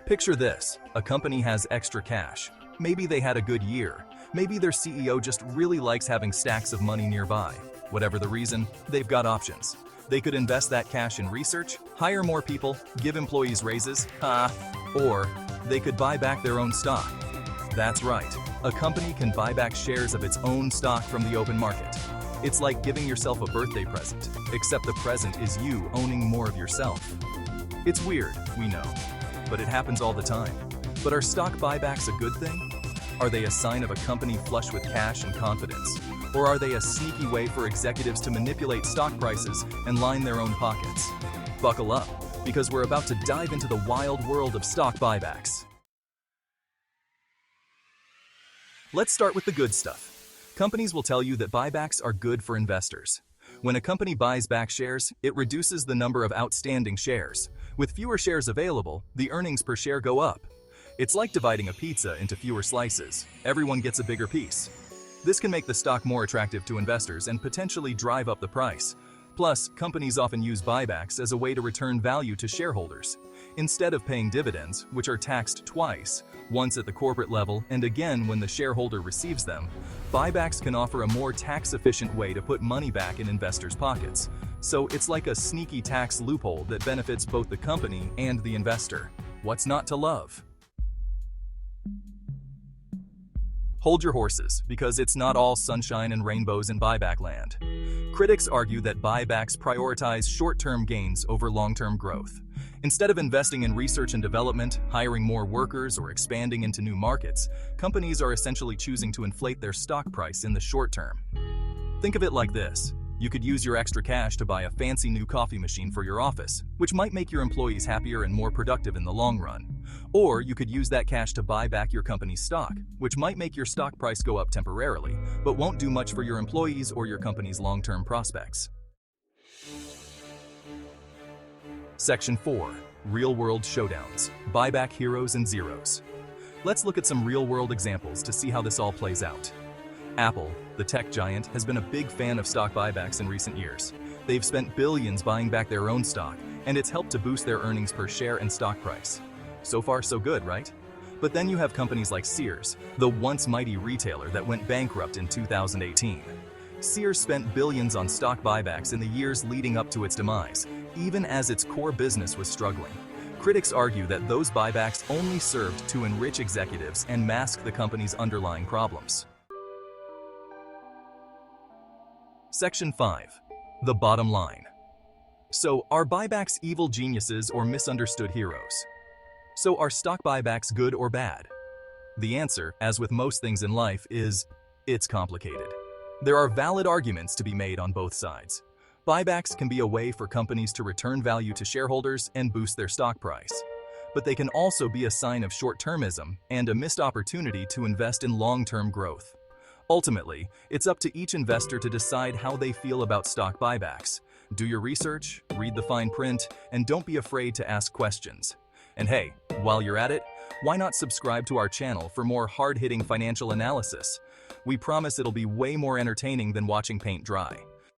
Picture this: a company has extra cash. Maybe they had a good year. Maybe their CEO just really likes having stacks of money nearby. Whatever the reason, they've got options. They could invest that cash in research, hire more people, give employees raises, or they could buy back their own stock. That's right, a company can buy back shares of its own stock from the open market. It's like giving yourself a birthday present, except the present is you owning more of yourself. It's weird, we know, but it happens all the time. But are stock buybacks a good thing? Are they a sign of a company flush with cash and confidence? Or are they a sneaky way for executives to manipulate stock prices and line their own pockets? Buckle up, because we're about to dive into the wild world of stock buybacks. Let's start with the good stuff. Companies will tell you that buybacks are good for investors. When a company buys back shares, it reduces the number of outstanding shares. With fewer shares available, the earnings per share go up. It's like dividing a pizza into fewer slices. Everyone gets a bigger piece. This can make the stock more attractive to investors and potentially drive up the price. Plus, companies often use buybacks as a way to return value to shareholders. Instead of paying dividends, which are taxed twice, once at the corporate level and again when the shareholder receives them, buybacks can offer a more tax-efficient way to put money back in investors' pockets. So it's like a sneaky tax loophole that benefits both the company and the investor. What's not to love? Hold your horses, because it's not all sunshine and rainbows in buyback land. Critics argue that buybacks prioritize short-term gains over long-term growth. Instead of investing in research and development, hiring more workers, or expanding into new markets, companies are essentially choosing to inflate their stock price in the short term. Think of it like this. You could use your extra cash to buy a fancy new coffee machine for your office, which might make your employees happier and more productive in the long run. Or you could use that cash to buy back your company's stock, which might make your stock price go up temporarily, but won't do much for your employees or your company's long-term prospects. Section 4. Real-world showdowns. Buyback heroes and zeros. Let's look at some real-world examples to see how this all plays out. Apple, the tech giant, has been a big fan of stock buybacks in recent years. They've spent billions buying back their own stock, and it's helped to boost their earnings per share and stock price. So far, so good, right? But then you have companies like Sears, the once mighty retailer that went bankrupt in 2018. Sears spent billions on stock buybacks in the years leading up to its demise, even as its core business was struggling. Critics argue that those buybacks only served to enrich executives and mask the company's underlying problems. Section 5. The bottom line. So, are buybacks evil geniuses or misunderstood heroes? So, are stock buybacks good or bad? The answer, as with most things in life, is it's complicated. There are valid arguments to be made on both sides. Buybacks can be a way for companies to return value to shareholders and boost their stock price. But they can also be a sign of short-termism and a missed opportunity to invest in long-term growth. Ultimately, it's up to each investor to decide how they feel about stock buybacks. Do your research, read the fine print, and don't be afraid to ask questions. And hey, while you're at it, why not subscribe to our channel for more hard-hitting financial analysis? We promise it'll be way more entertaining than watching paint dry.